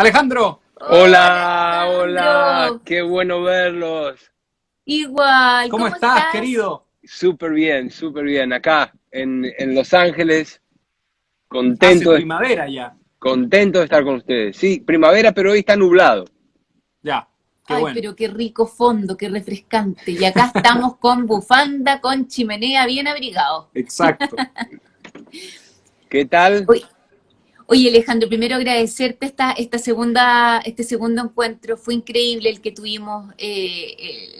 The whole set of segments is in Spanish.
Alejandro, Hola, Hola, hola, Alejandro. qué bueno verlos. Igual, ¿cómo ¿cómo estás, estás? querido? Súper bien. Acá en Los Ángeles, Hace contento de, primavera ya. contento de estar con ustedes. Sí, primavera, pero hoy está nublado. Ya, qué Ay, bueno. pero qué rico fondo, qué refrescante. Y acá estamos con bufanda, con chimenea, bien abrigados. Exacto. ¿Qué tal? Oye, oye, Alejandro, primero agradecerte este segundo encuentro. Fue increíble el que tuvimos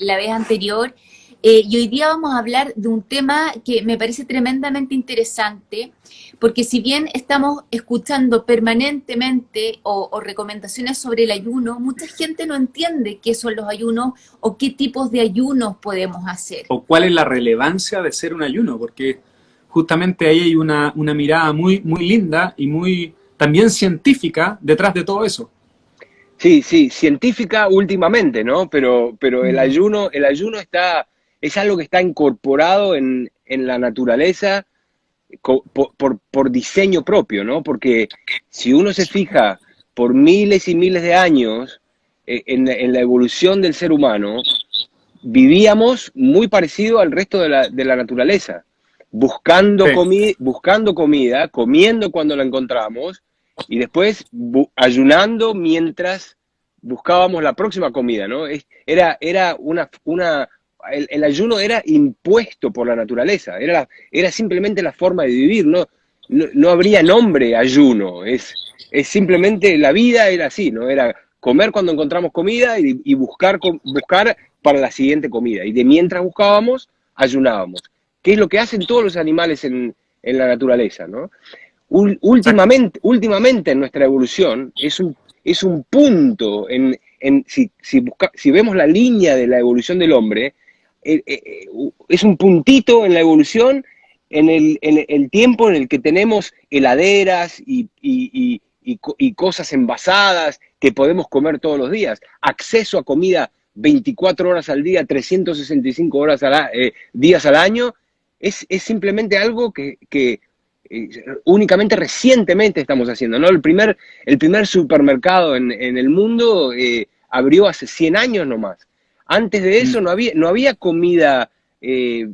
la vez anterior. Y hoy día vamos a hablar de un tema que me parece tremendamente interesante, porque si bien estamos escuchando permanentemente o recomendaciones sobre el ayuno, mucha gente no entiende qué son los ayunos o qué tipos de ayunos podemos hacer. ¿O cuál es la relevancia de ser un ayuno? Porque justamente ahí hay una mirada muy, muy linda y muy también científica detrás de todo eso. Sí, sí, científica últimamente, ¿no? Pero Mm. el ayuno es algo que está incorporado en la naturaleza por diseño propio, ¿no? Porque si uno se fija por miles y miles de años en la evolución del ser humano, vivíamos muy parecido al resto de la naturaleza, Sí, buscando comida, comiendo cuando la encontramos y después ayunando mientras buscábamos la próxima comida, ¿no? Era el ayuno era impuesto por la naturaleza, era simplemente la forma de vivir, no habría nombre ayuno, es simplemente la vida era así, ¿no? Era comer cuando encontramos comida y buscar para la siguiente comida. Y de mientras buscábamos, ayunábamos. ¿Qué es lo que hacen todos los animales en la naturaleza, ¿no? exacto. Últimamente en nuestra evolución es un punto, si vemos la línea de la evolución del hombre, es un puntito en la evolución en el tiempo en el que tenemos heladeras y cosas envasadas que podemos comer todos los días, acceso a comida 24 horas al día, 365 días al año, es simplemente algo únicamente recientemente estamos haciendo, ¿no? El primer supermercado en el mundo abrió hace 100 años nomás. Antes de eso Mm. no había comida eh,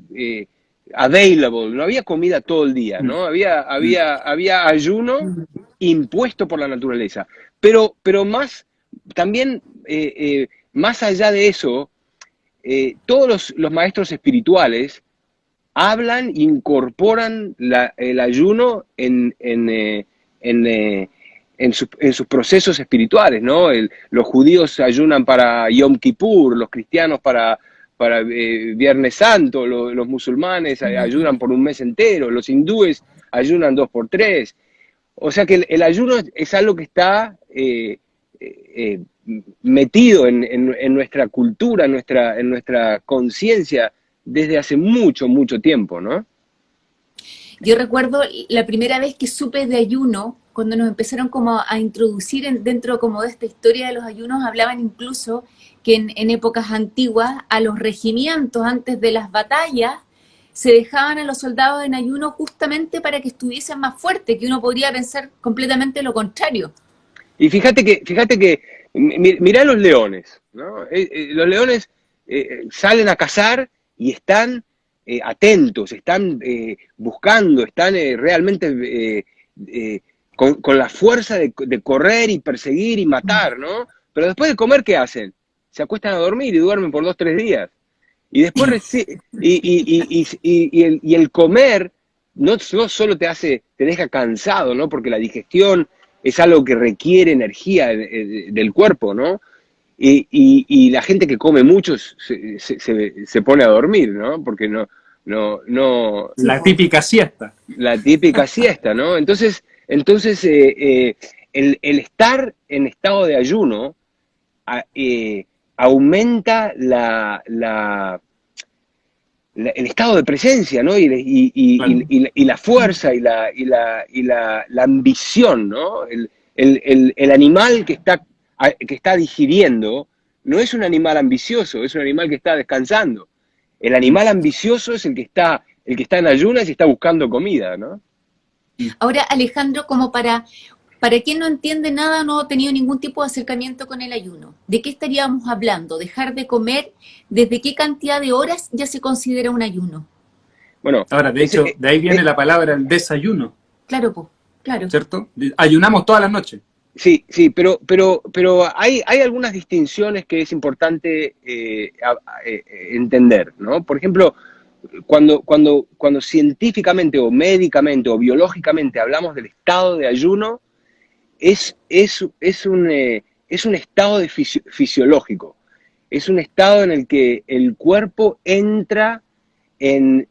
available, no había comida todo el día, Mm. ¿no? Había, Mm. había, había ayuno impuesto por la naturaleza. Pero también, más allá de eso, todos los maestros espirituales hablan, incorporan el ayuno en sus procesos espirituales, ¿no? Los judíos ayunan para Yom Kippur, los cristianos para Viernes Santo, los musulmanes ayunan por un mes entero, los hindúes ayunan 2 por 3. O sea que el ayuno es algo que está eh, metido en nuestra cultura, en nuestra conciencia desde hace mucho, mucho tiempo, ¿no? Yo recuerdo la primera vez que supe de ayuno, cuando nos empezaron como a introducir dentro como de esta historia de los ayunos, hablaban incluso que en épocas antiguas a los regimientos antes de las batallas se dejaban a los soldados en ayuno justamente para que estuviesen más fuertes, que uno podría pensar completamente lo contrario. Y fíjate que mirá los leones, ¿no? Los leones salen a cazar y están atentos, están buscando, están realmente con la fuerza de correr y perseguir y matar, ¿no? Pero después de comer, ¿qué hacen? Se acuestan a dormir y duermen por 2, 3 días. Y después y el comer no solo te deja cansado, ¿no? Porque la digestión es algo que requiere energía del cuerpo, ¿no? Y la gente que come mucho se pone a dormir, ¿no? Porque no, Sí, La po. típica siesta. la típica siesta, ¿no? Entonces el estar en estado de ayuno aumenta el estado de presencia, ¿no? Claro. Y la fuerza y la ambición, ¿no? El animal que está digiriendo no es un animal ambicioso, es un animal que está descansando. El Mm. animal ambicioso es el que está en ayunas y está buscando comida, ¿no? Mm. Ahora, Alejandro, como para para quien no entiende nada, no ha tenido ningún tipo de acercamiento con el ayuno, ¿de qué estaríamos hablando? ¿Dejar de comer? ¿Desde qué cantidad de horas ya se considera un ayuno? Bueno, Ahora, de hecho, de ahí viene la palabra el desayuno, Claro, pues, claro. ¿cierto? Ayunamos todas las noches. sí, sí, pero hay algunas distinciones que es importante entender, ¿no? Por ejemplo, cuando científicamente o médicamente o biológicamente hablamos del estado de ayuno, es un estado fisiológico. Es un estado en el que el cuerpo entra en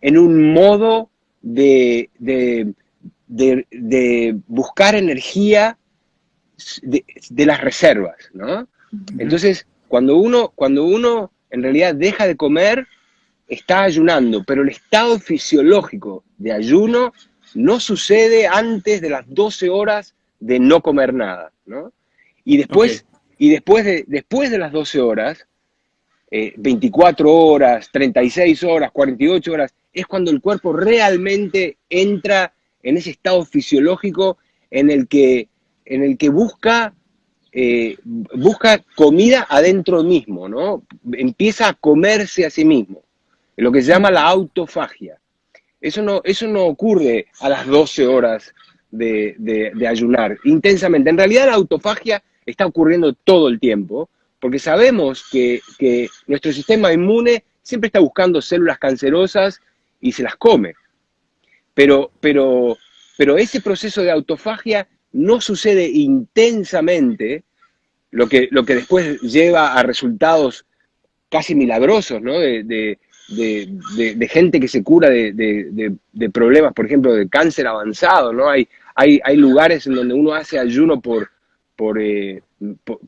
un modo de buscar energía de las reservas, ¿no? Entonces, cuando uno en realidad deja de comer, está ayunando, pero el estado fisiológico de ayuno no sucede antes de las 12 horas de no comer nada, ¿no? Y después, después de las 12 horas, 24 horas, 36 horas, 48 horas, es cuando el cuerpo realmente entra en ese estado fisiológico en el que busca comida adentro mismo, ¿no? Empieza a comerse a sí mismo, lo que se llama la autofagia. Eso no ocurre a las 12 horas de ayunar intensamente. En realidad la autofagia está ocurriendo todo el tiempo, porque sabemos que nuestro sistema inmune siempre está buscando células cancerosas y se las come. Pero ese proceso de autofagia no sucede intensamente, lo que después lleva a resultados casi milagrosos, ¿no? De gente que se cura de problemas, por ejemplo, de cáncer avanzado, ¿no? Hay lugares en donde uno hace ayuno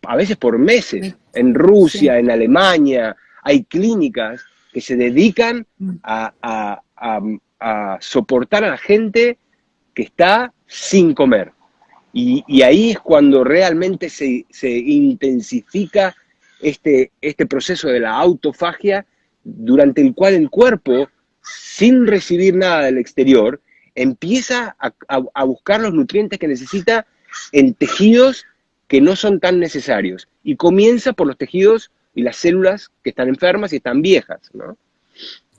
a veces por meses. En Rusia, sí. En Alemania, hay clínicas que se dedican a soportar a la gente que está sin comer. Y ahí es cuando realmente se intensifica este proceso de la autofagia, durante el cual el cuerpo, sin recibir nada del exterior, empieza a buscar los nutrientes que necesita en tejidos que no son tan necesarios. Y comienza por los tejidos y las células que están enfermas y están viejas, ¿no?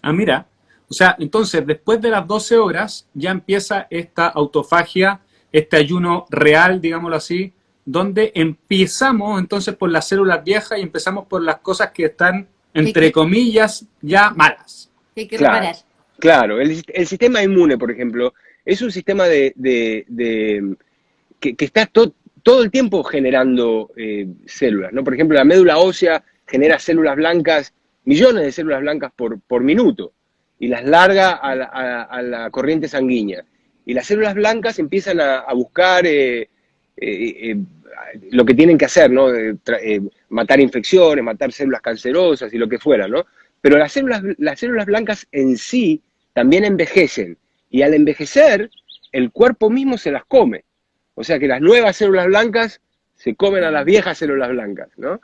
Ah, mira. O sea, entonces, después de las 12 horas, ya empieza esta autofagia, este ayuno real, digámoslo así, donde empezamos entonces por las células viejas y empezamos por las cosas que están, entre comillas, ya malas. Hay que reparar. Claro. El sistema inmune, por ejemplo, es un sistema que está todo el tiempo generando células, ¿no? Por ejemplo, la médula ósea genera células blancas, millones de células blancas por minuto, y las larga a la corriente sanguínea. Y las células blancas empiezan a buscar lo que tienen que hacer, ¿no? Matar infecciones, matar células cancerosas y lo que fuera, ¿no? Pero las células blancas en sí también envejecen. Y al envejecer, el cuerpo mismo se las come. O sea que las nuevas células blancas se comen a las viejas células blancas, ¿no?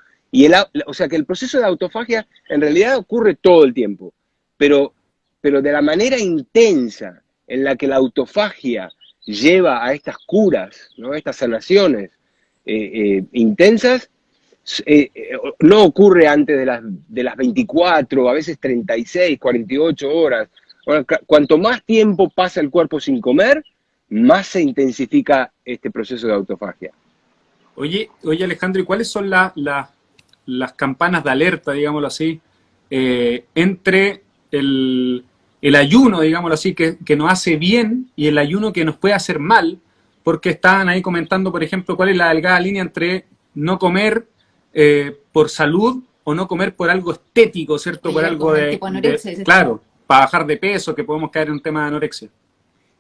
O sea que el proceso de autofagia en realidad ocurre todo el tiempo. Pero de la manera intensa en la que la autofagia lleva a estas curas, ¿no? Estas sanaciones intensas, no ocurre antes de las 24, a veces 36, 48 horas. Bueno, cuanto más tiempo pasa el cuerpo sin comer, más se intensifica este proceso de autofagia. Oye Alejandro, ¿y cuáles son las campanas de alerta, digámoslo así, entre el ayuno, digámoslo así, que nos hace bien y el ayuno que nos puede hacer mal? Porque estaban ahí comentando, por ejemplo, cuál es la delgada línea entre no comer por salud o no comer por algo estético, ¿cierto? Por algo tipo anorexia, claro, para bajar de peso, que podemos caer en un tema de anorexia.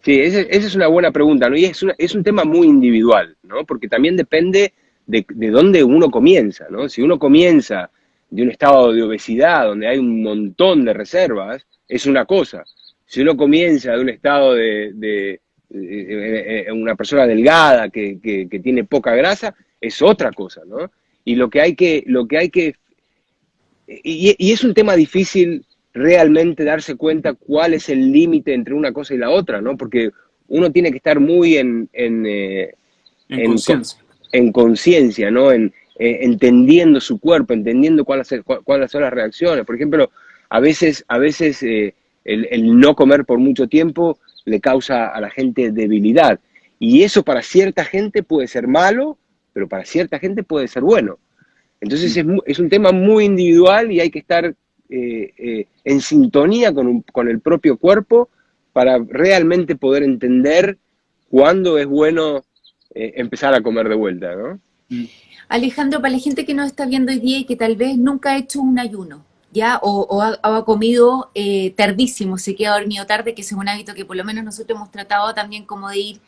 Sí, esa es una buena pregunta, ¿no? Y es un tema muy individual, ¿no? Porque también depende de dónde uno comienza, ¿no? Si uno comienza de un estado de obesidad, donde hay un montón de reservas, es una cosa. Si uno comienza de un estado de una persona delgada que tiene poca grasa, es otra cosa, ¿no? Y y es un tema difícil realmente darse cuenta cuál es el límite entre una cosa y la otra, ¿no? Porque uno tiene que estar muy conciencia. en conciencia, ¿no? Entendiendo su cuerpo, entendiendo cuáles son las reacciones. Por ejemplo, a veces el no comer por mucho tiempo le causa a la gente debilidad. Y eso para cierta gente puede ser malo, pero para cierta gente puede ser bueno. Entonces es un tema muy individual y hay que estar en sintonía con el propio cuerpo para realmente poder entender cuándo es bueno empezar a comer de vuelta, ¿no? Alejandro, para la gente que nos está viendo hoy día y que tal vez nunca ha hecho un ayuno, ¿ya? O ha comido tardísimo, se queda dormido tarde, que ese es un hábito que por lo menos nosotros hemos tratado también como de ir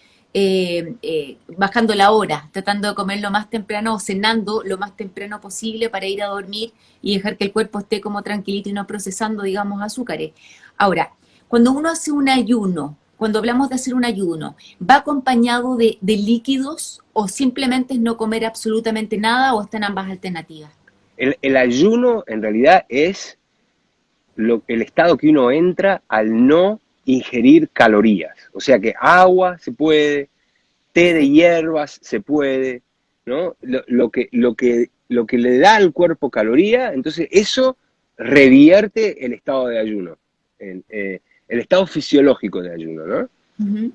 bajando la hora, tratando de comer lo más temprano o cenando lo más temprano posible para ir a dormir y dejar que el cuerpo esté como tranquilito y no procesando, digamos, azúcares. Ahora, cuando uno hace un ayuno, cuando hablamos de hacer un ayuno, ¿va acompañado de líquidos o simplemente es no comer absolutamente nada o están ambas alternativas? El ayuno en realidad es el estado que uno entra al no ingerir calorías. O sea que agua se puede, té de hierbas se puede, ¿no? Lo que le da al cuerpo caloría, entonces eso revierte el estado de ayuno, el estado fisiológico de ayuno, ¿no? Uh-huh.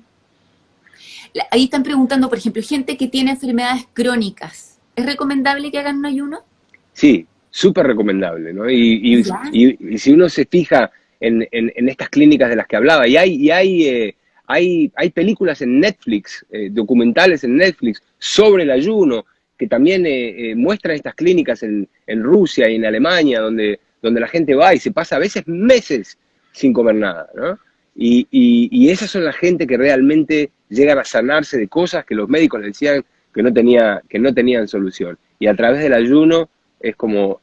Ahí están preguntando, por ejemplo, gente que tiene enfermedades crónicas, ¿es recomendable que hagan un ayuno? Sí, súper recomendable, ¿no? Y si uno se fija en estas clínicas de las que hablaba, y hay películas en Netflix, documentales en Netflix sobre el ayuno, que también muestran estas clínicas en Rusia y en Alemania, donde la gente va y se pasa a veces meses sin comer nada, ¿no? Y esas son la gente que realmente llegan a sanarse de cosas que los médicos les decían que no tenían solución. Y a través del ayuno es como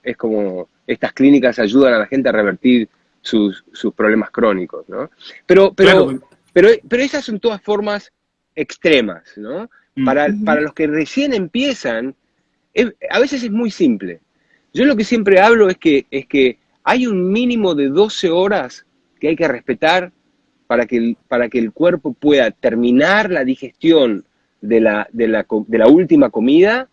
estas clínicas ayudan a la gente a revertir sus problemas crónicos, ¿no? Pero esas son todas formas extremas, ¿no? Para los que recién empiezan, a veces es muy simple. Yo lo que siempre hablo es que hay un mínimo de 12 horas que hay que respetar para que el cuerpo pueda terminar la digestión de la última comida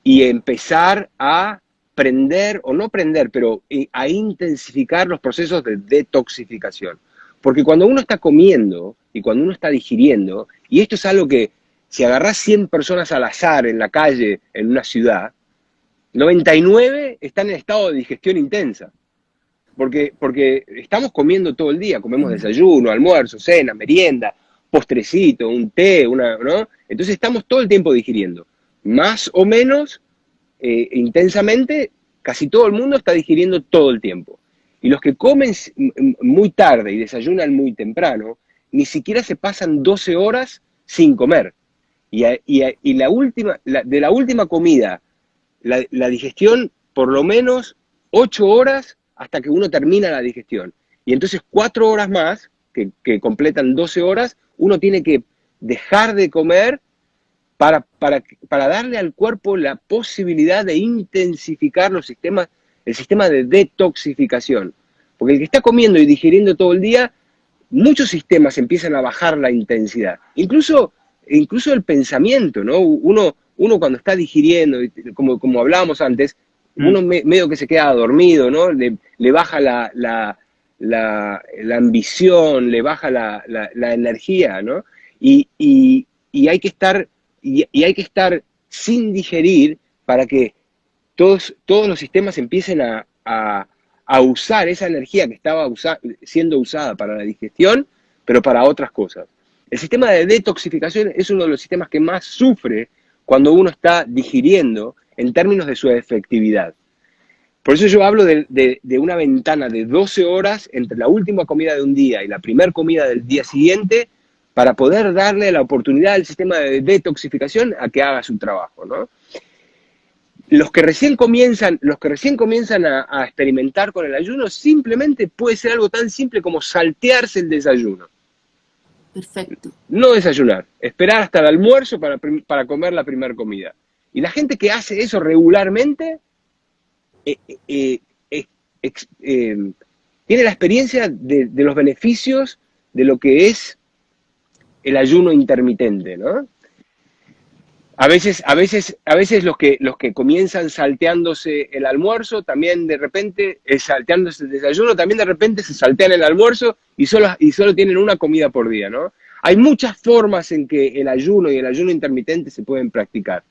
y empezar a prender, o no prender, pero a intensificar los procesos de detoxificación. Porque cuando uno está comiendo y cuando uno está digiriendo, y esto es algo que si agarrás 100 personas al azar en la calle, en una ciudad, 99 están en estado de digestión intensa. Porque estamos comiendo todo el día, comemos desayuno, almuerzo, cena, merienda, postrecito, un té, ¿no? Entonces estamos todo el tiempo digiriendo. Más o menos intensamente, casi todo el mundo está digiriendo todo el tiempo. Y los que comen muy tarde y desayunan muy temprano, ni siquiera se pasan 12 horas sin comer. Y de la última comida, la digestión, por lo menos 8 horas hasta que uno termina la digestión. Y entonces 4 horas más, que completan 12 horas, uno tiene que dejar de comer para darle al cuerpo la posibilidad de intensificar el sistema de detoxificación. Porque el que está comiendo y digiriendo todo el día, muchos sistemas empiezan a bajar la intensidad. Incluso el pensamiento, ¿no? Uno cuando está digiriendo, como hablábamos antes, uno medio que se queda dormido, ¿no? Le baja la ambición, le baja la energía, ¿no? Y hay que estar sin digerir para que todos los sistemas empiecen a usar esa energía que estaba siendo usada para la digestión, pero para otras cosas. El sistema de detoxificación es uno de los sistemas que más sufre cuando uno está digiriendo en términos de su efectividad. Por eso yo hablo de una ventana de 12 horas entre la última comida de un día y la primera comida del día siguiente, para poder darle la oportunidad al sistema de detoxificación a que haga su trabajo, ¿no? Los que recién comienzan a experimentar con el ayuno, simplemente puede ser algo tan simple como saltearse el desayuno. Perfecto. No desayunar, esperar hasta el almuerzo para comer la primera comida. Y la gente que hace eso regularmente tiene la experiencia de los beneficios de lo que es el ayuno intermitente, ¿no? A veces los que comienzan salteándose el almuerzo, también de repente, salteándose el desayuno, también de repente se saltean el almuerzo y solo tienen una comida por día, ¿no? Hay muchas formas en que el ayuno y el ayuno intermitente se pueden practicar.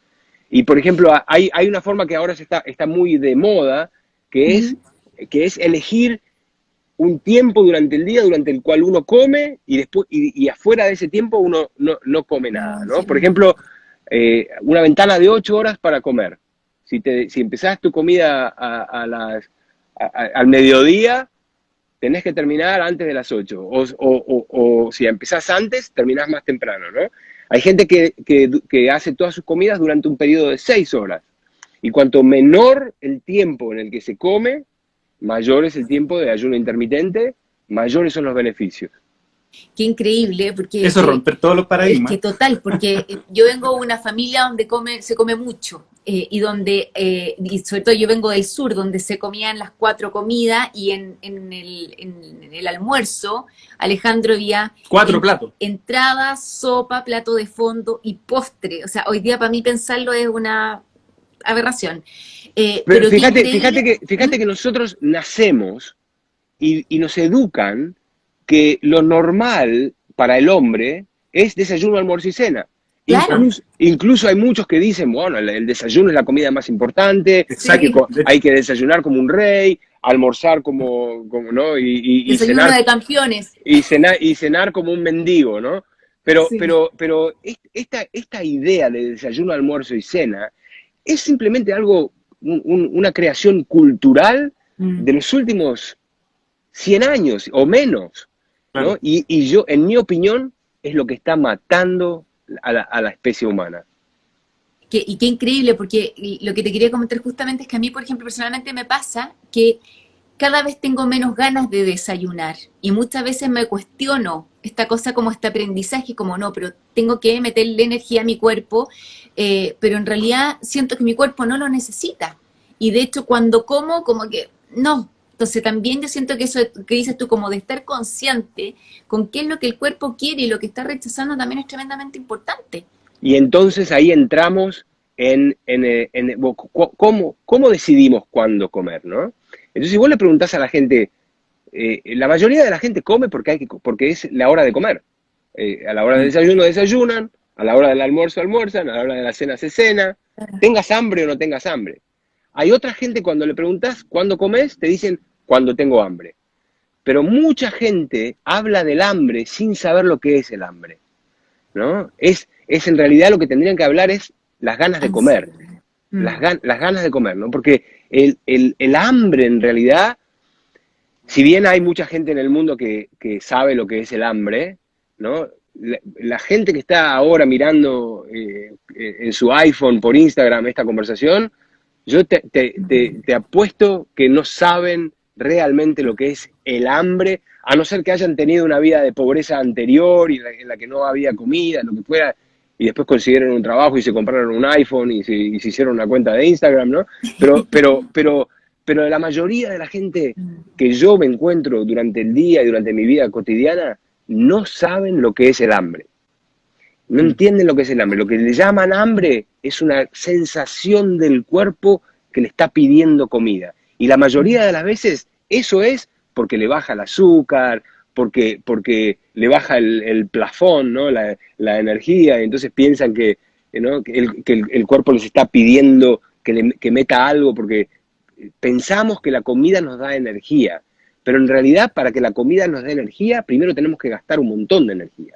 Y, por ejemplo, hay una forma que ahora está muy de moda, que es elegir un tiempo durante el día durante el cual uno come y después y afuera de ese tiempo uno no come nada, ¿no? Por ejemplo, una ventana de 8 horas para comer. Si empezás tu comida al mediodía, tenés que terminar antes de las 8. O si empezás antes, terminás más temprano, ¿no? Hay gente que hace todas sus comidas durante un periodo de 6 horas. Y cuanto menor el tiempo en el que se come, mayor es el tiempo de ayuno intermitente, mayores son los beneficios. Qué increíble, porque... Eso es romper todos los paradigmas. Es que total, porque yo vengo de una familia donde se come mucho, y donde, y sobre todo yo vengo del sur, donde se comían las 4 comidas, y en el almuerzo, Alejandro, había... 4 platos. Entrada, sopa, plato de fondo y postre. O sea, hoy día para mí pensarlo es una aberración. Pero fíjate que nosotros nacemos y nos educan que lo normal para el hombre es desayuno, almuerzo y cena. Claro. Incluso hay muchos que dicen, bueno, el desayuno es la comida más importante, hay que desayunar como un rey, almorzar como ¿no? y desayuno cenar, de campeones. y cenar como un mendigo, ¿no? Pero esta idea de desayuno, almuerzo y cena es simplemente algo, una creación cultural de los últimos 100 años o menos, ¿no? Claro. Y yo, en mi opinión, es lo que está matando a la especie humana. Y qué increíble, porque lo que te quería comentar justamente es que a mí, por ejemplo, personalmente me pasa que cada vez tengo menos ganas de desayunar y muchas veces me cuestiono esta cosa como este aprendizaje, como no, pero tengo que meterle energía a mi cuerpo, pero en realidad siento que mi cuerpo no lo necesita. Y de hecho cuando como que no. Entonces también yo siento que eso que dices tú, como de estar consciente con qué es lo que el cuerpo quiere y lo que está rechazando, también es tremendamente importante. Y entonces ahí entramos en cómo decidimos cuándo comer, ¿no? Entonces si vos le preguntás a la gente, la mayoría de la gente come porque es la hora de comer. A la hora del desayuno desayunan, a la hora del almuerzo almuerzan, a la hora de la cena se cena, tengas hambre o no tengas hambre. Hay otra gente cuando le preguntas cuándo comes, te dicen cuando tengo hambre. Pero mucha gente habla del hambre sin saber lo que es el hambre, ¿no? Es en realidad lo que tendrían que hablar es las ganas de comer. Las ganas de comer, ¿no? Porque el hambre en realidad, si bien hay mucha gente en el mundo que sabe lo que es el hambre, ¿no? La gente que está ahora mirando en su iPhone por Instagram esta conversación, yo te apuesto que no saben realmente lo que es el hambre, a no ser que hayan tenido una vida de pobreza anterior en la que no había comida, lo que fuera, y después consiguieron un trabajo y se compraron un iPhone y se hicieron una cuenta de Instagram, ¿no? Pero la mayoría de la gente que yo me encuentro durante el día y durante mi vida cotidiana no saben lo que es el hambre. No entienden lo que es el hambre. Lo que le llaman hambre es una sensación del cuerpo que le está pidiendo comida. Y la mayoría de las veces eso es porque le baja el azúcar, porque le baja el plafón, ¿no? la energía, y entonces piensan que, ¿no? que el cuerpo les está pidiendo que meta algo, porque pensamos que la comida nos da energía. Pero en realidad, para que la comida nos dé energía, primero tenemos que gastar un montón de energía.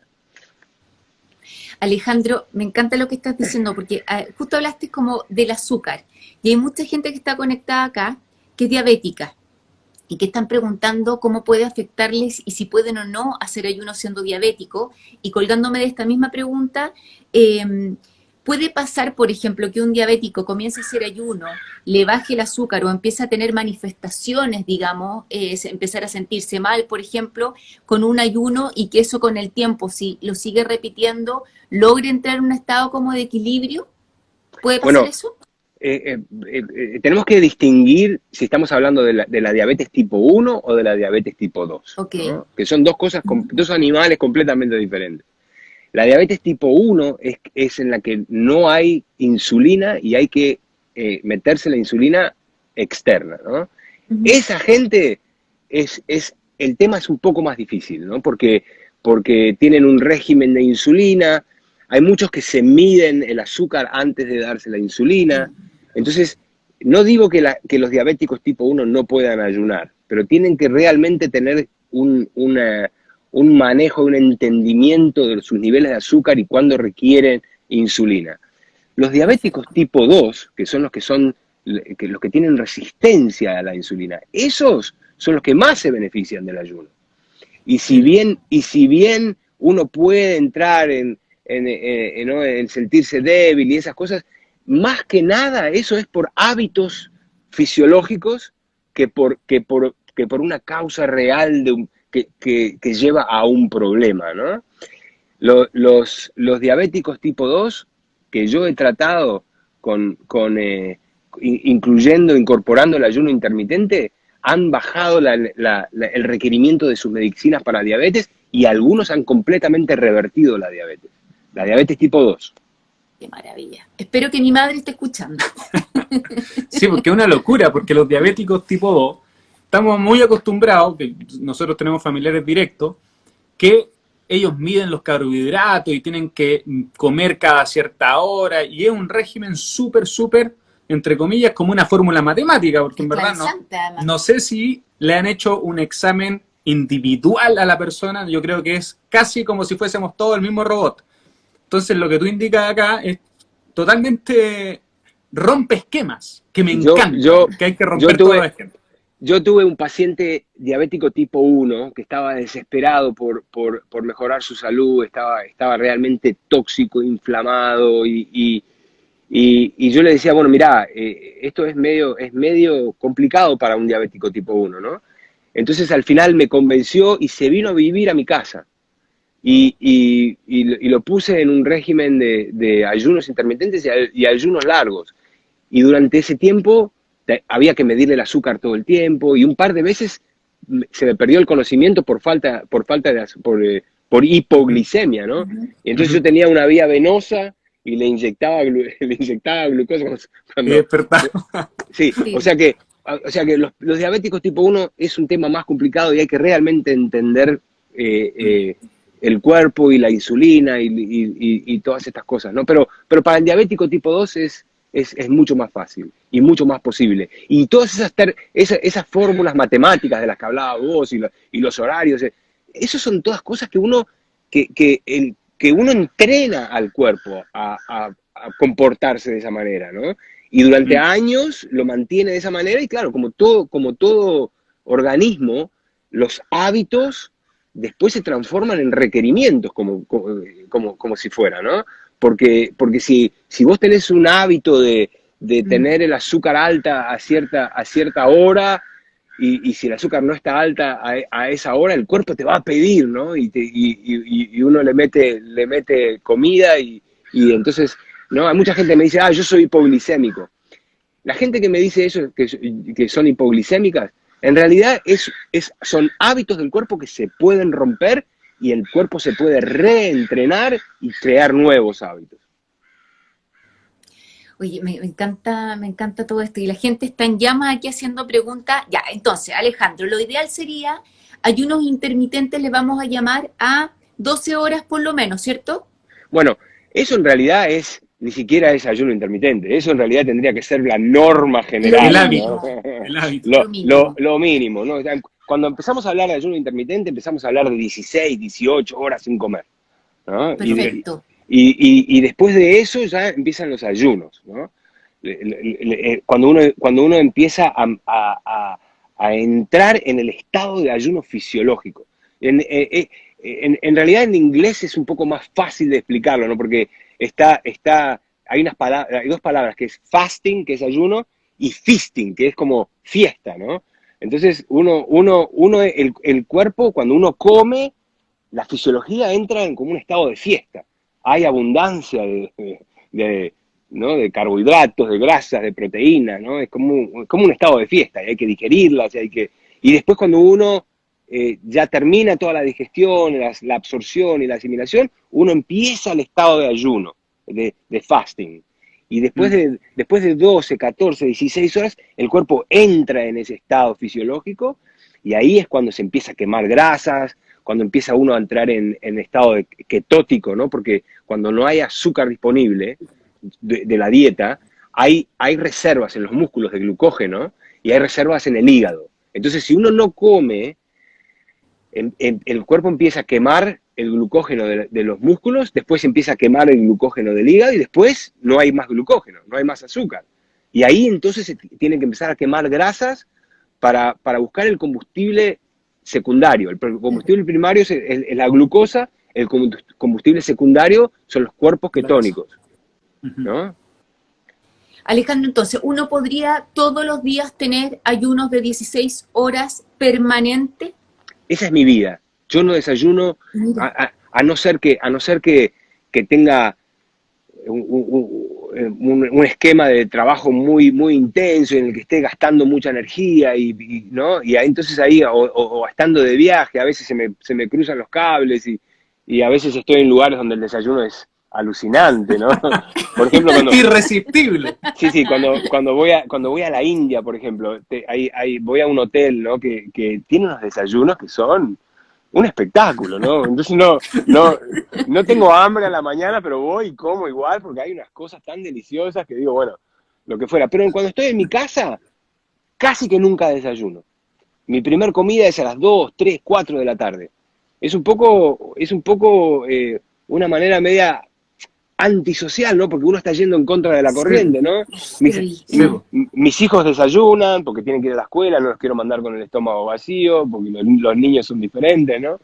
Alejandro, me encanta lo que estás diciendo, porque justo hablaste como del azúcar, y hay mucha gente que está conectada acá, que es diabética, y que están preguntando cómo puede afectarles y si pueden o no hacer ayuno siendo diabético, y colgándome de esta misma pregunta, ¿puede pasar, por ejemplo, que un diabético comience a hacer ayuno, le baje el azúcar o empiece a tener manifestaciones, digamos, empezar a sentirse mal, por ejemplo, con un ayuno, y que eso con el tiempo, si lo sigue repitiendo, logre entrar en un estado como de equilibrio? ¿Puede pasar eso? Tenemos que distinguir si estamos hablando de la diabetes tipo 1 o de la diabetes tipo 2, Okay. ¿no? Que son dos cosas, dos animales completamente diferentes. La diabetes tipo 1 es en la que no hay insulina y hay que meterse la insulina externa, ¿no? Esa gente el tema es un poco más difícil, ¿no? Porque tienen un régimen de insulina, hay muchos que se miden el azúcar antes de darse la insulina. Entonces, no digo que los diabéticos tipo 1 no puedan ayunar, pero tienen que realmente tener un manejo, un entendimiento de sus niveles de azúcar y cuándo requieren insulina. Los diabéticos tipo 2, que son los que tienen resistencia a la insulina, esos son los que más se benefician del ayuno. Y si bien uno puede entrar en sentirse débil y esas cosas, más que nada eso es por hábitos fisiológicos que por una causa real que lleva a un problema, ¿no? Los diabéticos tipo 2 que yo he tratado incorporando el ayuno intermitente, han bajado el requerimiento de sus medicinas para diabetes y algunos han completamente revertido la diabetes tipo 2. Qué maravilla. Espero que mi madre esté escuchando. Sí, porque es una locura, porque los diabéticos tipo 2 estamos muy acostumbrados, que nosotros tenemos familiares directos, que ellos miden los carbohidratos y tienen que comer cada cierta hora, y es un régimen súper, entre comillas, como una fórmula matemática, porque en verdad no sé si le han hecho un examen individual a la persona, yo creo que es casi como si fuésemos todos el mismo robot. Entonces lo que tú indicas acá es totalmente rompe esquemas, que me encanta, que hay que romper todos los esquemas. Yo tuve un paciente diabético tipo 1 que estaba desesperado por mejorar su salud, estaba realmente tóxico, inflamado y yo le decía, bueno, mirá, esto es medio complicado para un diabético tipo 1, ¿no? Entonces al final me convenció y se vino a vivir a mi casa. Y lo puse en un régimen de ayunos intermitentes y ayunos largos. Y durante ese tiempo había que medirle el azúcar todo el tiempo y un par de veces se me perdió el conocimiento por hipoglicemia, ¿no? Y entonces yo tenía una vía venosa y le inyectaba glucosa cuando sí, o sea que los diabéticos tipo 1 es un tema más complicado y hay que realmente entender el cuerpo y la insulina y todas estas cosas, ¿no? Pero para el diabético tipo 2 es mucho más fácil y mucho más posible. Y todas esas fórmulas matemáticas de las que hablaba vos y los horarios, esas son todas cosas que uno entrena al cuerpo a comportarse de esa manera, ¿no? Y durante años lo mantiene de esa manera y claro, como todo organismo, los hábitos después se transforman en requerimientos, como si fuera, ¿no? Porque si vos tenés un hábito de tener el azúcar alta a cierta hora, y si el azúcar no está alta a esa hora, el cuerpo te va a pedir, ¿no? Y uno le mete comida y entonces, ¿no? Hay mucha gente que me dice, yo soy hipoglicémico. La gente que me dice eso, que son hipoglicémicas, en realidad son hábitos del cuerpo que se pueden romper y el cuerpo se puede reentrenar y crear nuevos hábitos. Oye, me encanta todo esto. Y la gente está en llamas aquí haciendo preguntas. Ya, entonces, Alejandro, lo ideal sería ayunos intermitentes, le vamos a llamar a 12 horas por lo menos, ¿cierto? Bueno, eso en realidad ni siquiera es ayuno intermitente. Eso en realidad tendría que ser la norma general. El hábito. ¿no? El hábito. Lo mínimo, ¿no? Cuando empezamos a hablar de ayuno intermitente, empezamos a hablar de 16, 18 horas sin comer, ¿no? Perfecto. Y después de eso ya empiezan los ayunos, ¿no? Cuando uno empieza a entrar en el estado de ayuno fisiológico. En realidad en inglés es un poco más fácil de explicarlo, ¿no? Porque hay dos palabras, que es fasting, que es ayuno, y feasting, que es como fiesta, ¿no? Entonces el cuerpo, cuando uno come, la fisiología entra en como un estado de fiesta. Hay abundancia ¿no? de carbohidratos, de grasas, de proteínas, ¿no? Es como un estado de fiesta, y hay que digerirlas, y después cuando uno ya termina toda la digestión, la absorción y la asimilación, uno empieza el estado de ayuno, de fasting. Y después de 12, 14, 16 horas, el cuerpo entra en ese estado fisiológico y ahí es cuando se empieza a quemar grasas, cuando empieza uno a entrar en estado ketótico, ¿no? Porque cuando no hay azúcar disponible de la dieta, hay reservas en los músculos de glucógeno y hay reservas en el hígado. Entonces, si uno no come, el cuerpo empieza a quemar el glucógeno de los músculos, después empieza a quemar el glucógeno del hígado y después no hay más glucógeno, no hay más azúcar. Y ahí entonces se tienen que empezar a quemar grasas para buscar el combustible secundario. El combustible primario es la glucosa, el combustible secundario son los cuerpos ketónicos, ¿no? Alejandro, entonces, ¿uno podría todos los días tener ayunos de 16 horas permanente? Esa es mi vida. Yo no desayuno a no ser que tenga un esquema de trabajo muy, muy intenso en el que esté gastando mucha energía ¿no? Y entonces ahí, o estando de viaje, a veces se me cruzan los cables y a veces estoy en lugares donde el desayuno es alucinante, ¿no? Por ejemplo, irresistible. Sí, cuando voy a la India, por ejemplo, voy a un hotel, ¿no? Que tiene unos desayunos que son un espectáculo, ¿no? Entonces no tengo hambre a la mañana, pero voy y como igual porque hay unas cosas tan deliciosas que digo, bueno, lo que fuera. Pero cuando estoy en mi casa, casi que nunca desayuno. Mi primer comida es a las 2, 3, 4 de la tarde. Es un poco una manera media antisocial, ¿no? Porque uno está yendo en contra de la corriente, ¿no? Mis hijos desayunan porque tienen que ir a la escuela, no los quiero mandar con el estómago vacío, porque los niños son diferentes, ¿no?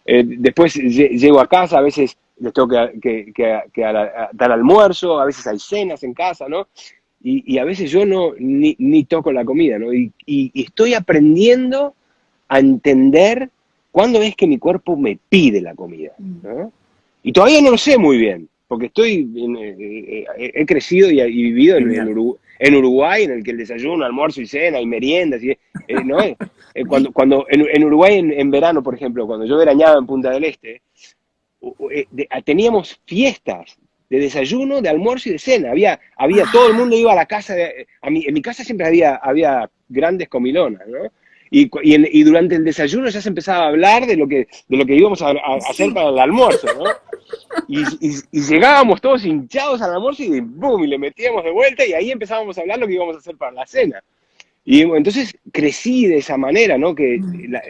Después llego a casa, a veces les tengo que dar almuerzo, a veces hay cenas en casa, ¿no? Y a veces yo ni toco la comida, ¿no? Y estoy aprendiendo a entender cuándo es que mi cuerpo me pide la comida, ¿no? Y todavía no lo sé muy bien, porque he crecido y vivido en Uruguay, en el que el desayuno, almuerzo y cena y meriendas, ¿no? Cuando en Uruguay en verano, por ejemplo, cuando yo veraneaba en Punta del Este, teníamos fiestas de desayuno, de almuerzo y de cena. Todo el mundo iba a la casa, en mi casa siempre había grandes comilonas, ¿no? Y durante el desayuno ya se empezaba a hablar de lo que íbamos a hacer para el almuerzo, ¿no? Y llegábamos todos hinchados al almuerzo y ¡boom! Y le metíamos de vuelta y ahí empezábamos a hablar lo que íbamos a hacer para la cena. Y entonces crecí de esa manera, ¿no? Que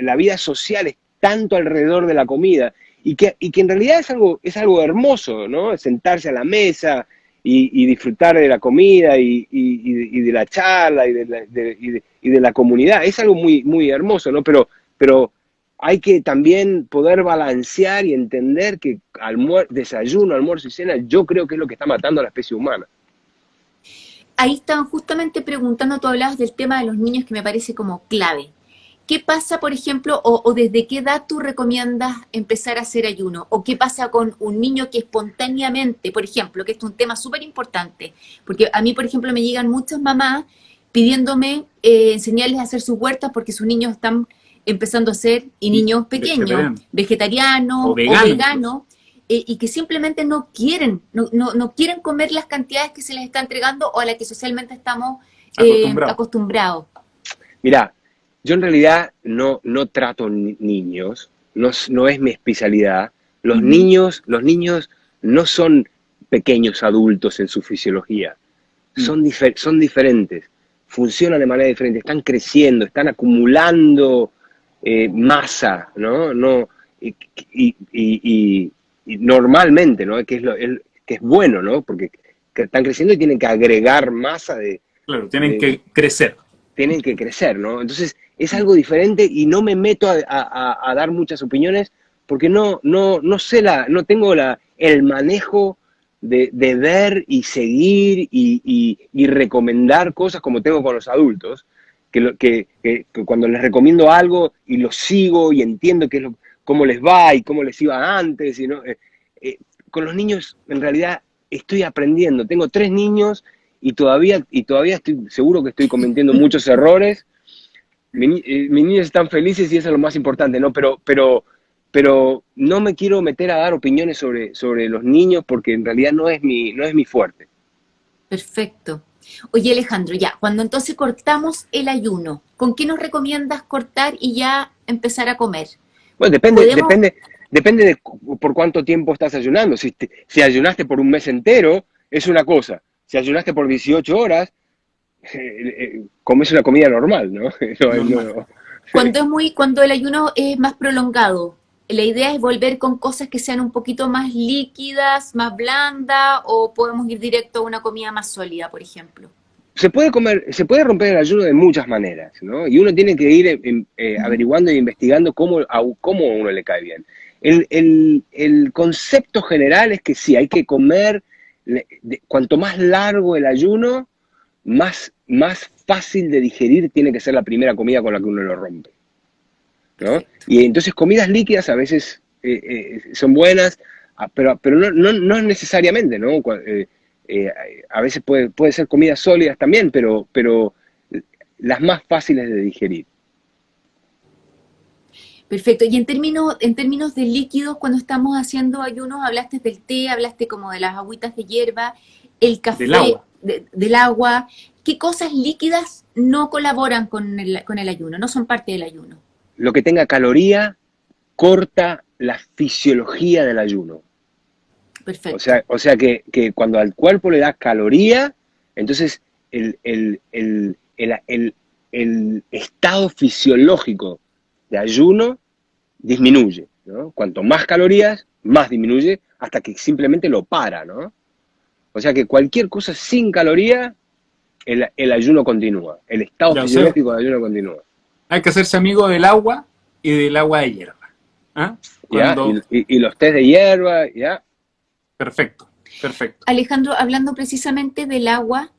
la vida social es tanto alrededor de la comida y que en realidad es algo hermoso, ¿no? Sentarse a la mesa y disfrutar de la comida y de la charla y de la comunidad. Es algo muy, muy hermoso, ¿no? Pero hay que también poder balancear y entender que desayuno, almuerzo y cena, yo creo que es lo que está matando a la especie humana. Ahí estaban justamente preguntando, tú hablabas del tema de los niños que me parece como clave. ¿Qué pasa, por ejemplo, o desde qué edad tú recomiendas empezar a hacer ayuno? ¿O qué pasa con un niño que espontáneamente, por ejemplo, que esto es un tema súper importante? Porque a mí, por ejemplo, me llegan muchas mamás pidiéndome enseñarles a hacer sus huertas porque sus niños están empezando a ser, y niños pequeños, vegetarianos o veganos, y que simplemente no quieren comer las cantidades que se les está entregando o a las que socialmente estamos acostumbrados. Mirá, yo en realidad no trato niños, no es mi especialidad. Los niños no son pequeños adultos en su fisiología, son diferentes, funcionan de manera diferente, están creciendo, están acumulando masa, ¿no? Y normalmente, ¿no? Que es bueno, ¿no? Porque están creciendo y tienen que agregar masa Claro, tienen que crecer. Tienen que crecer, ¿no? Entonces es algo diferente y no me meto a dar muchas opiniones porque no tengo el manejo de ver y seguir y recomendar cosas como tengo con los adultos, que cuando les recomiendo algo y lo sigo y entiendo cómo les va y cómo les iba antes, ¿no? Con los niños en realidad estoy aprendiendo. Tengo 3 niños y todavía estoy seguro que estoy cometiendo muchos errores, mis niños están felices y eso es lo más importante, ¿no? Pero no me quiero meter a dar opiniones sobre los niños porque en realidad no es mi fuerte. Perfecto. Oye, Alejandro, ya, cuando entonces cortamos el ayuno, ¿con qué nos recomiendas cortar y ya empezar a comer? Bueno, ¿Podemos? depende de por cuánto tiempo estás ayunando. Si ayunaste por un mes entero, es una cosa. Si ayunaste por 18 horas, comes una comida normal, ¿no? Normal. Cuando el ayuno es más prolongado, la idea es volver con cosas que sean un poquito más líquidas, más blandas, o podemos ir directo a una comida más sólida, por ejemplo. Se puede romper el ayuno de muchas maneras, ¿no? Y uno tiene que ir Ujú. averiguando e investigando cómo a uno le cae bien. El concepto general es que sí, hay que comer, cuanto más largo el ayuno, más fácil de digerir tiene que ser la primera comida con la que uno lo rompe, ¿no? Perfecto. Y entonces comidas líquidas a veces son buenas, pero no necesariamente, ¿no? Eh, a veces puede ser comidas sólidas también, pero las más fáciles de digerir. Perfecto. Y en términos de líquidos, cuando estamos haciendo ayunos, hablaste del té, hablaste como de las agüitas de hierba, el Del café, agua. del agua. ¿Qué cosas líquidas no colaboran con el ayuno, no son parte del ayuno? Lo que tenga caloría corta la fisiología del ayuno. Perfecto. O sea que cuando al cuerpo le da caloría, entonces el estado fisiológico de ayuno disminuye, ¿no? Cuanto más calorías, más disminuye hasta que simplemente lo para, ¿no? O sea que cualquier cosa sin caloría, el ayuno continúa, el estado Ya, o sea, fisiológico del ayuno continúa. hay que hacerse amigo del agua y del agua de hierba. ¿Ah? ¿Ya? Cuando... Y los tés de hierba, ¿ya? Perfecto, perfecto. Alejandro, hablando precisamente del agua,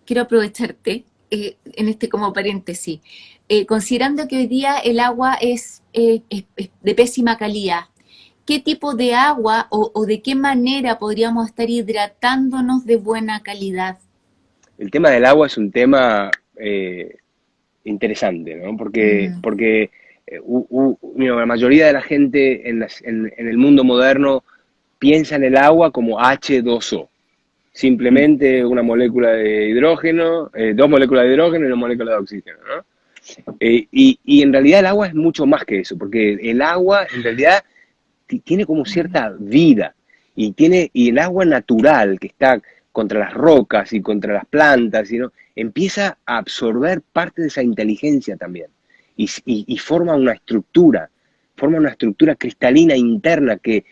quiero aprovecharte en este como paréntesis. Considerando que hoy día el agua es de pésima calidad, ¿qué tipo de agua o de qué manera podríamos estar hidratándonos de buena calidad? El tema del agua es un tema interesante, ¿no? Mm, Porque la mayoría de la gente en el mundo moderno piensa en el agua como H2O. Mm. Simplemente una molécula de hidrógeno, dos moléculas de hidrógeno y una molécula de oxígeno, ¿no? Y en realidad el agua es mucho más que eso, porque el agua en realidad tiene como mm, cierta vida y el agua natural que está contra las rocas y contra las plantas, ¿no? Empieza a absorber parte de esa inteligencia también y forma una estructura cristalina interna que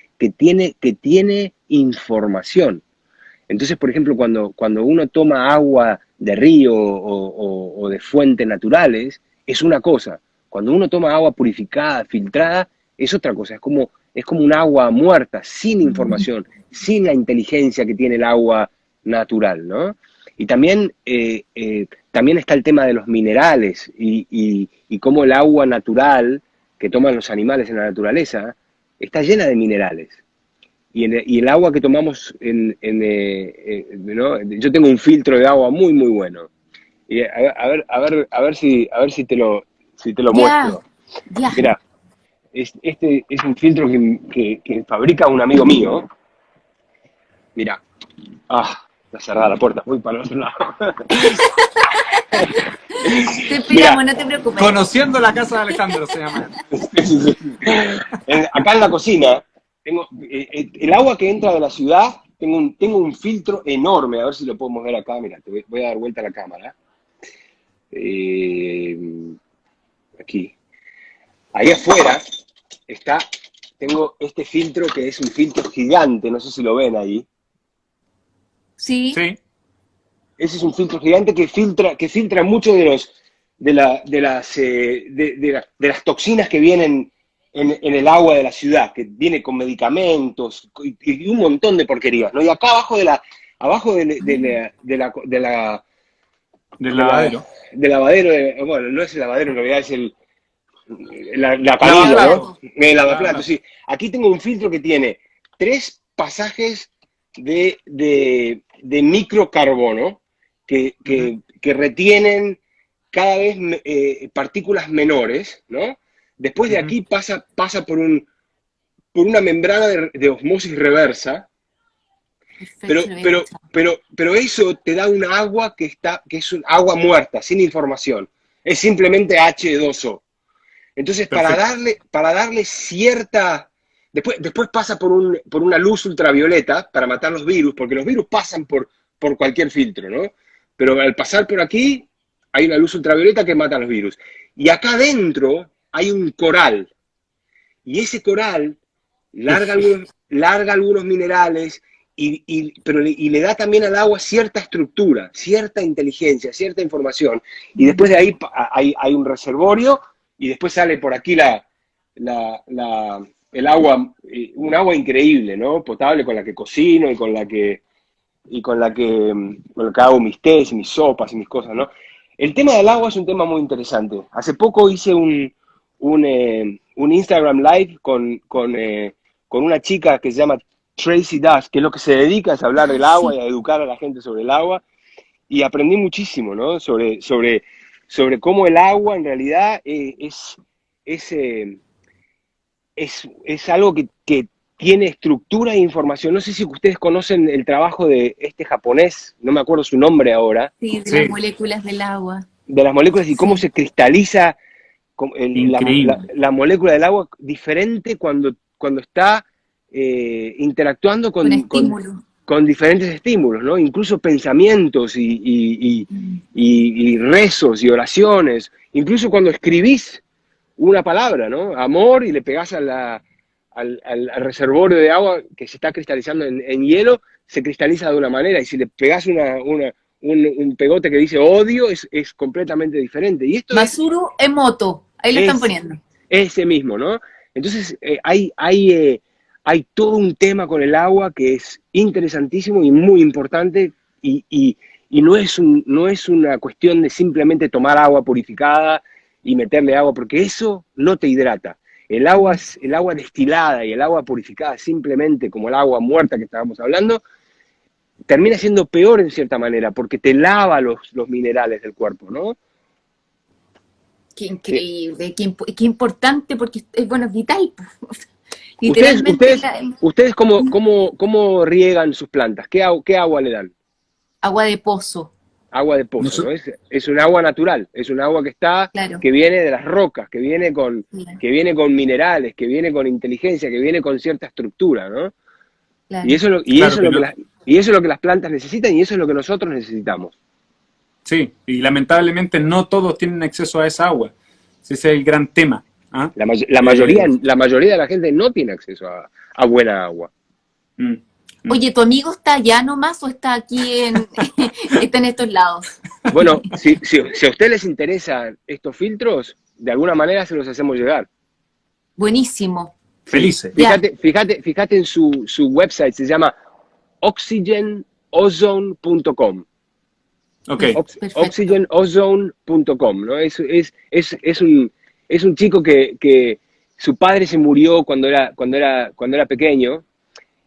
tiene información. Entonces, por ejemplo, cuando uno toma agua de río o de fuentes naturales, es una cosa. Cuando uno toma agua purificada, filtrada, es otra cosa. Es como un agua muerta, sin mm. información, sin la inteligencia que tiene el agua natural, ¿no? Y también está el tema de los minerales y cómo el agua natural que toman los animales en la naturaleza está llena de minerales. Y el agua que tomamos ¿no? Yo tengo un filtro de agua muy, muy bueno. Y a ver si te lo Ya, muestro. ya. Mira, este es un filtro que fabrica un amigo mío. Mira, está cerrada la puerta, voy para el otro lado. Te Mira, esperamos, no te preocupes. Conociendo la casa de Alejandro se llama. acá en la cocina, tengo el agua que entra de la ciudad, tengo un filtro enorme, a ver si lo podemos ver acá, mira, voy a dar vuelta a la cámara. Eh, aquí. Ahí afuera tengo este filtro que es un filtro gigante, no sé si lo ven ahí. Sí, Sí, Ese es un filtro gigante que filtra mucho de las toxinas que vienen en el agua de la ciudad, que viene con medicamentos y un montón de porquerías, ¿no? Y acá abajo del de la- lavadero. del lavadero, bueno, no es el lavadero, en realidad es la canilla, ¿no? Lavaplato. El lavaplato, Lavaplato. sí. Aquí tengo un filtro que tiene 3 pasajes de microcarbono que, Ujú. que, que retienen cada vez partículas menores, ¿no? Después de aquí pasa por una membrana de osmosis reversa, pero eso te da un agua que es un agua muerta, sin información. Es simplemente H2O. Entonces, para darle cierta... Después pasa por una luz ultravioleta para matar los virus, porque los virus pasan por cualquier filtro, ¿no? Pero al pasar por aquí, hay una luz ultravioleta que mata los virus. Y acá adentro hay un coral. Y ese coral larga algunos minerales, pero le da también al agua cierta estructura, cierta inteligencia, cierta información. Y después de ahí hay un reservorio, y después sale por aquí el agua, un agua increíble, ¿no? Potable, con la que cocino y con la que hago mis tés, mis sopas y mis cosas, ¿no? El tema del agua es un tema muy interesante. Hace poco hice un Instagram Live con una chica que se llama Tracy Dash, que es lo que se dedica es a hablar del agua y a educar a la gente sobre el agua, y aprendí muchísimo, ¿no? Sobre cómo el agua en realidad es algo que tiene estructura e información. No sé si ustedes conocen el trabajo de este japonés, no me acuerdo su nombre ahora. Sí, de las moléculas del agua. De las moléculas y cómo se cristaliza la molécula del agua diferente cuando está interactuando con diferentes estímulos, ¿no? Incluso pensamientos y rezos y oraciones. Incluso cuando escribís una palabra, ¿no? Amor, y le pegás al reservorio de agua que se está cristalizando en hielo, se cristaliza de una manera, y si le pegás un pegote que dice odio, es completamente diferente. Y esto Masuru Emoto, ahí lo están poniendo. Ese mismo, ¿no? Entonces hay todo un tema con el agua que es interesantísimo y muy importante, y no es una cuestión de simplemente tomar agua purificada y meterle agua, porque eso no te hidrata. El agua destilada y el agua purificada, simplemente como el agua muerta que estábamos hablando, termina siendo peor en cierta manera, porque te lava los minerales del cuerpo, ¿no? Qué increíble, qué importante, porque es vital. ¿Ustedes cómo riegan sus plantas? ¿Qué agua le dan? Agua de pozo. Agua de pozo, ¿no? Es un agua natural, es un agua que viene de las rocas, que viene con minerales, que viene con inteligencia, que viene con cierta estructura, ¿no? Claro. Y eso es lo que las plantas necesitan, y eso es lo que nosotros necesitamos. Sí, y lamentablemente no todos tienen acceso a esa agua. Ese es el gran tema. ¿Ah? La mayoría de la gente no tiene acceso a buena agua. Oye, ¿tu amigo está allá nomás o está aquí está en estos lados? Bueno, si a ustedes les interesan estos filtros, de alguna manera se los hacemos llegar. Buenísimo. Felices. Fíjate en su website, se llama oxygenozone.com. Okay. Oxygenozone.com, ¿no? Es un chico que su padre se murió cuando era pequeño,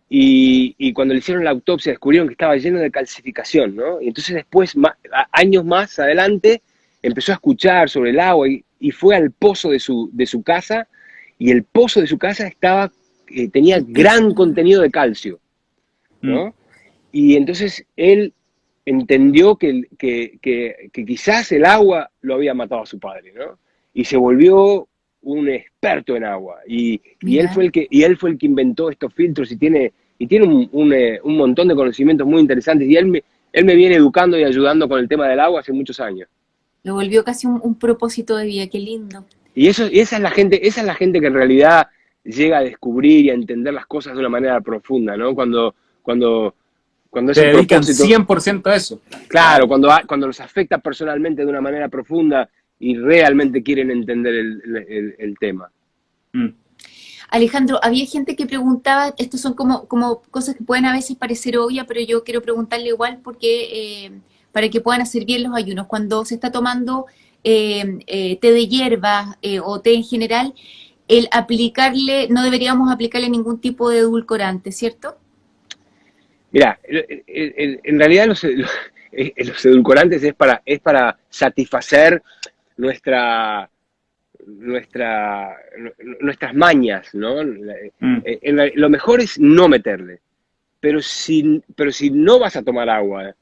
y cuando le hicieron la autopsia descubrieron que estaba lleno de calcificación, ¿no? Y entonces después, años más adelante, empezó a escuchar sobre el agua y fue al pozo de su casa, y el pozo de su casa tenía gran contenido de calcio, ¿no? Y entonces él entendió que quizás el agua lo había matado a su padre, ¿no? Y se volvió un experto en agua, y él fue el que inventó estos filtros, y tiene un montón de conocimientos muy interesantes, y él me viene educando y ayudando con el tema del agua hace muchos años. Lo volvió casi un propósito de vida, qué lindo. Y esa es la gente que en realidad llega a descubrir y a entender las cosas de una manera profunda, ¿no? Cuando se dedican 100% a eso. Claro, cuando los afecta personalmente de una manera profunda y realmente quieren entender el tema. Alejandro, había gente que preguntaba, estos son como cosas que pueden a veces parecer obvias, pero yo quiero preguntarle igual porque para que puedan hacer bien los ayunos. Cuando se está tomando té de hierbas o té en general, no deberíamos aplicarle ningún tipo de edulcorante, ¿cierto? Mira, en realidad los edulcorantes es para satisfacer nuestras mañas, ¿no? Lo mejor es no meterle, pero si no vas a tomar agua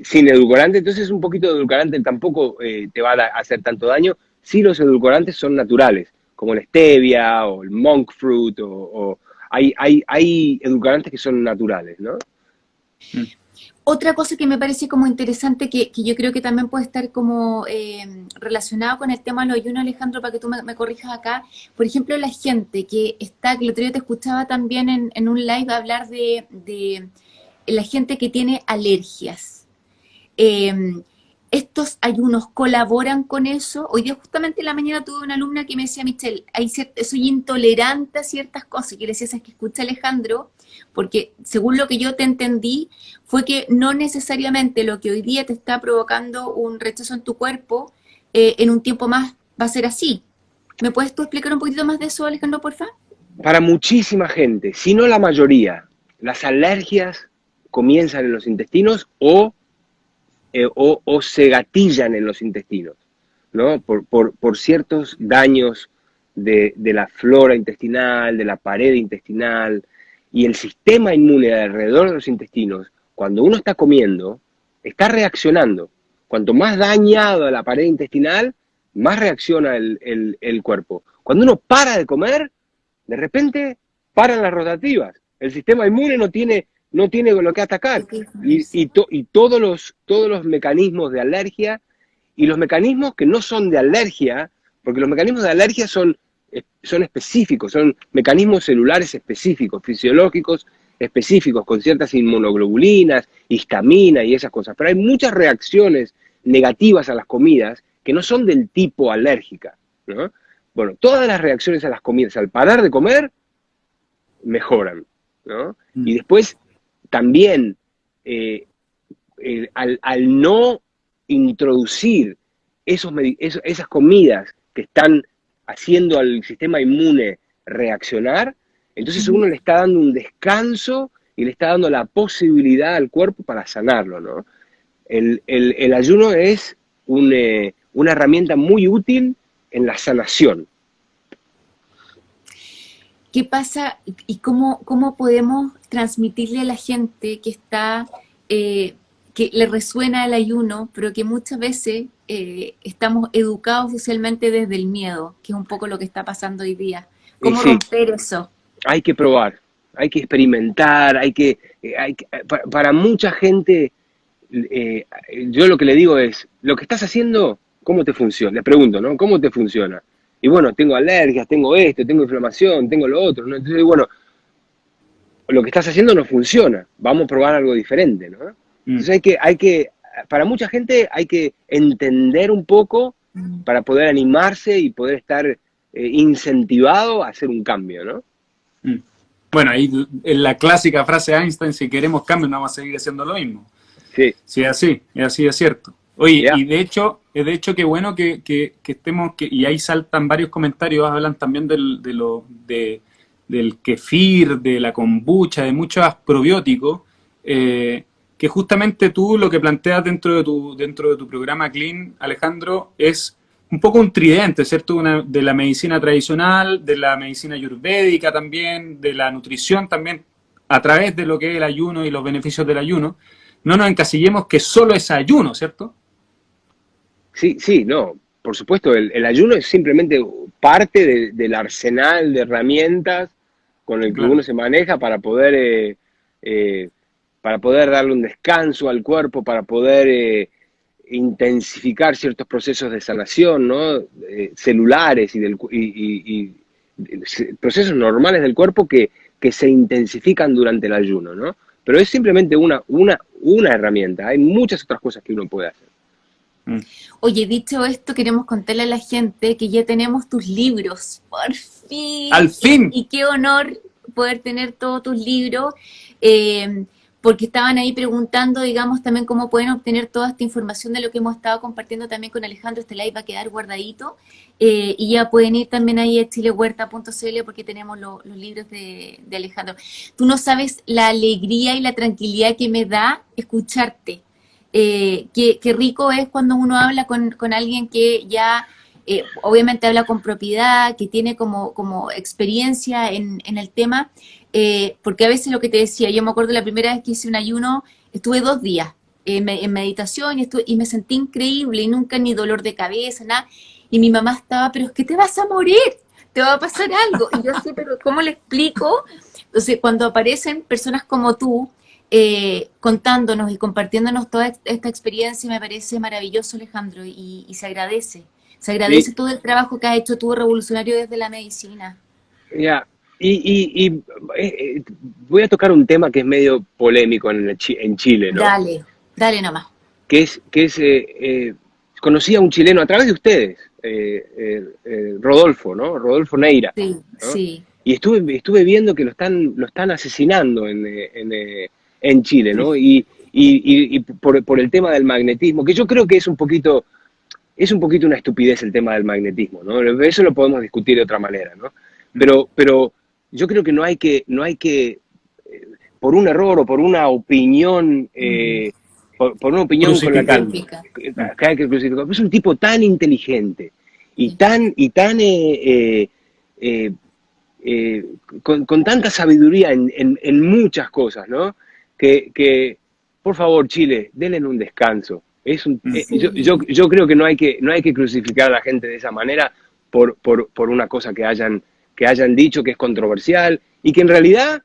sin edulcorante, entonces un poquito de edulcorante tampoco te va a hacer tanto daño si los edulcorantes son naturales, como la stevia o el monk fruit, hay edulcorantes que son naturales, ¿no? Otra cosa que me parece como interesante, que yo creo que también puede estar como relacionado con el tema de los ayunos, Alejandro, para que tú me corrijas acá. Por ejemplo, la gente que el otro día te escuchaba también en un live hablar de la gente que tiene alergias. ¿Estos ayunos colaboran con eso? Hoy día justamente en la mañana tuve una alumna que me decía, Michelle, soy intolerante a ciertas cosas. Y que le decía, ¿sabes qué? Escucha, Alejandro, porque según lo que yo te entendí, fue que no necesariamente lo que hoy día te está provocando un rechazo en tu cuerpo, en un tiempo más va a ser así. ¿Me puedes tú explicar un poquito más de eso, Alejandro, por favor? Para muchísima gente, si no la mayoría, las alergias comienzan en los intestinos o se gatillan en los intestinos, ¿no? Por ciertos daños de la flora intestinal, de la pared intestinal, y el sistema inmune alrededor de los intestinos, cuando uno está comiendo, está reaccionando. Cuanto más dañada la pared intestinal, más reacciona el cuerpo. Cuando uno para de comer, de repente paran las rotativas. El sistema inmune no tiene lo que atacar. Y todos los mecanismos de alergia, y los mecanismos que no son de alergia, porque los mecanismos de alergia son específicos, son mecanismos celulares específicos, fisiológicos específicos, con ciertas inmunoglobulinas, histamina y esas cosas. Pero hay muchas reacciones negativas a las comidas que no son del tipo alérgica, ¿no? Bueno, todas las reacciones a las comidas, al parar de comer, mejoran, ¿no? Y después también al no introducir esas comidas que están haciendo al sistema inmune reaccionar, entonces uno le está dando un descanso y le está dando la posibilidad al cuerpo para sanarlo, ¿no? El ayuno es una herramienta muy útil en la sanación. ¿Qué pasa y cómo podemos transmitirle a la gente que que le resuena el ayuno, pero que muchas veces estamos educados socialmente desde el miedo, que es un poco lo que está pasando hoy día? ¿Cómo romper eso? Hay que probar, hay que experimentar, para mucha gente, yo lo que le digo es, lo que estás haciendo, ¿cómo te funciona? Le pregunto, ¿no? ¿Cómo te funciona? Y bueno, tengo alergias, tengo esto, tengo inflamación, tengo lo otro, ¿no? Entonces, bueno, lo que estás haciendo no funciona, vamos a probar algo diferente, ¿no? Entonces para mucha gente hay que entender un poco para poder animarse y poder estar incentivado a hacer un cambio, ¿no? Bueno, ahí en la clásica frase de Einstein, si queremos cambio, no vamos a seguir haciendo lo mismo. Sí. Sí, es cierto. Oye, y de hecho, qué bueno que estemos, y ahí saltan varios comentarios, hablan también del kefir, de la kombucha, de muchos probióticos, que justamente tú lo que planteas dentro de tu programa Clean, Alejandro, es un poco un tridente, ¿cierto? De la medicina tradicional, de la medicina ayurvédica también, de la nutrición también, a través de lo que es el ayuno y los beneficios del ayuno. No nos encasillemos que solo es ayuno, ¿cierto? Sí, no, por supuesto, el ayuno es simplemente parte del arsenal de herramientas con el que uno se maneja para poder darle un descanso al cuerpo, para poder intensificar ciertos procesos de sanación, ¿no? Celulares y procesos normales del cuerpo que se intensifican durante el ayuno, ¿no? Pero es simplemente una herramienta, hay muchas otras cosas que uno puede hacer. Oye, dicho esto, queremos contarle a la gente que ya tenemos tus libros, por fin. ¡Al fin! Y qué honor poder tener todos tus libros. porque estaban ahí preguntando, digamos, también cómo pueden obtener toda esta información de lo que hemos estado compartiendo también con Alejandro. Este live va a quedar guardadito, y ya pueden ir también ahí a chilehuerta.cl porque tenemos los libros de Alejandro. Tú no sabes la alegría y la tranquilidad que me da escucharte. Qué rico es cuando uno habla con alguien que ya obviamente habla con propiedad, que tiene como experiencia en el tema, porque a veces lo que te decía, yo me acuerdo la primera vez que hice un ayuno, estuve 2 días en meditación y me sentí increíble y nunca ni dolor de cabeza, nada, y mi mamá estaba, pero es que te vas a morir, te va a pasar algo, y yo sí, pero ¿cómo le explico? Entonces, cuando aparecen personas como tú, contándonos y compartiéndonos toda esta experiencia, me parece maravilloso, Alejandro, y se agradece. Se agradece Sí, todo el trabajo que has hecho tú, revolucionario desde la medicina. ya. Voy a tocar un tema que es medio polémico en Chile, ¿no? Dale, dale nomás. Conocí a un chileno a través de ustedes, Rodolfo, ¿no? Rodolfo Neira, Sí, ¿no? sí. Y estuve viendo que lo están asesinando en Chile, ¿no? Y por el tema del magnetismo, que yo creo que es un poquito una estupidez el tema del magnetismo, ¿no? Eso lo podemos discutir de otra manera, ¿no? Pero yo creo que no hay que por un error o por una opinión, Mm. por una opinión con la Crucificar. Crucifica. que hay que crucificar. Es un tipo tan inteligente y Sí. tan con tanta sabiduría en muchas cosas, ¿no? Por favor, Chile, denle un descanso. Sí. Yo creo que no hay que crucificar a la gente de esa manera por una cosa que hayan dicho que es controversial y que en realidad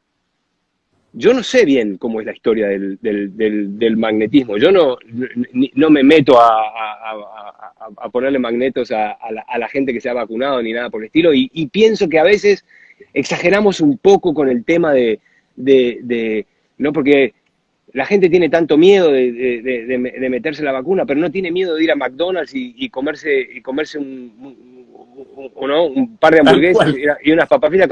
yo no sé bien cómo es la historia del magnetismo. Yo no me meto a ponerle magnetos a la gente que se ha vacunado ni nada por el estilo. Y pienso que a veces exageramos un poco con el tema ¿no? Porque la gente tiene tanto miedo de meterse la vacuna, pero no tiene miedo de ir a McDonald's y comerse ¿no? un par de Tal hamburguesas cual. y unas papas fritas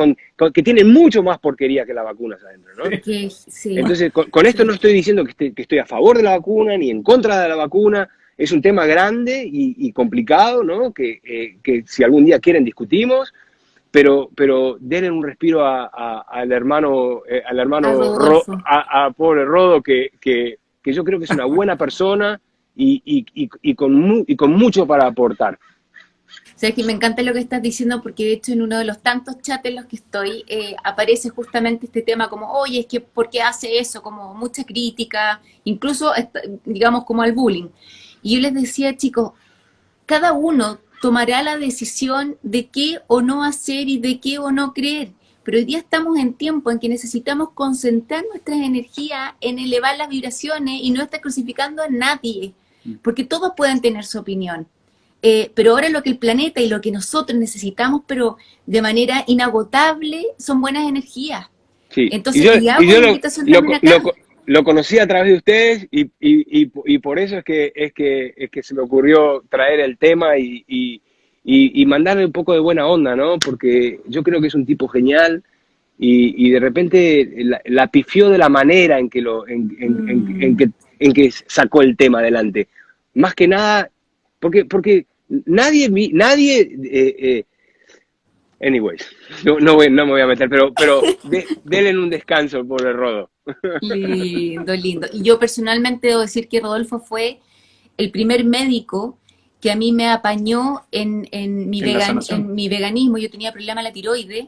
que tienen mucho más porquería que las vacunas adentro, ¿no? Sí, Entonces, con esto no sí. estoy diciendo que estoy a favor de la vacuna ni en contra de la vacuna. Es un tema grande y complicado, ¿no? Que si algún día quieren discutimos, pero denle un respiro al A hermano Rodolfo. a pobre Rodo, que yo creo que es una buena persona y con mucho para aportar. Sabes que me encanta lo que estás diciendo porque de hecho en uno de los tantos chats en los que estoy aparece justamente este tema como, oye, es que ¿por qué hace eso? Como mucha crítica, incluso digamos como al bullying. Y yo les decía, chicos, cada uno tomará la decisión de qué o no hacer y de qué o no creer. Pero hoy día estamos en tiempo en que necesitamos concentrar nuestras energías en elevar las vibraciones y no estar crucificando a nadie, porque todos pueden tener su opinión. Pero ahora lo que el planeta y lo que nosotros necesitamos, pero de manera inagotable, son buenas energías. Sí, Entonces, y y hago yo la invitación también acá. lo conocí a través de ustedes y por eso es que se me ocurrió traer el tema y mandarle un poco de buena onda, ¿no? Porque yo creo que es un tipo genial y de repente la pifió de la manera en que, Mm, en que sacó el tema adelante. Más que nada, porque nadie anyways, no me voy a meter, pero denle un descanso, pobre Rodo. lindo, lindo. Y yo personalmente debo decir que Rodolfo fue el primer médico que a mí me apañó En la sanación. en mi veganismo. Yo tenía problema de la tiroides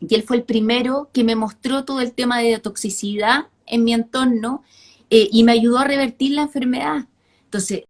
y él fue el primero que me mostró todo el tema de toxicidad en mi entorno, y me ayudó a revertir la enfermedad. Entonces,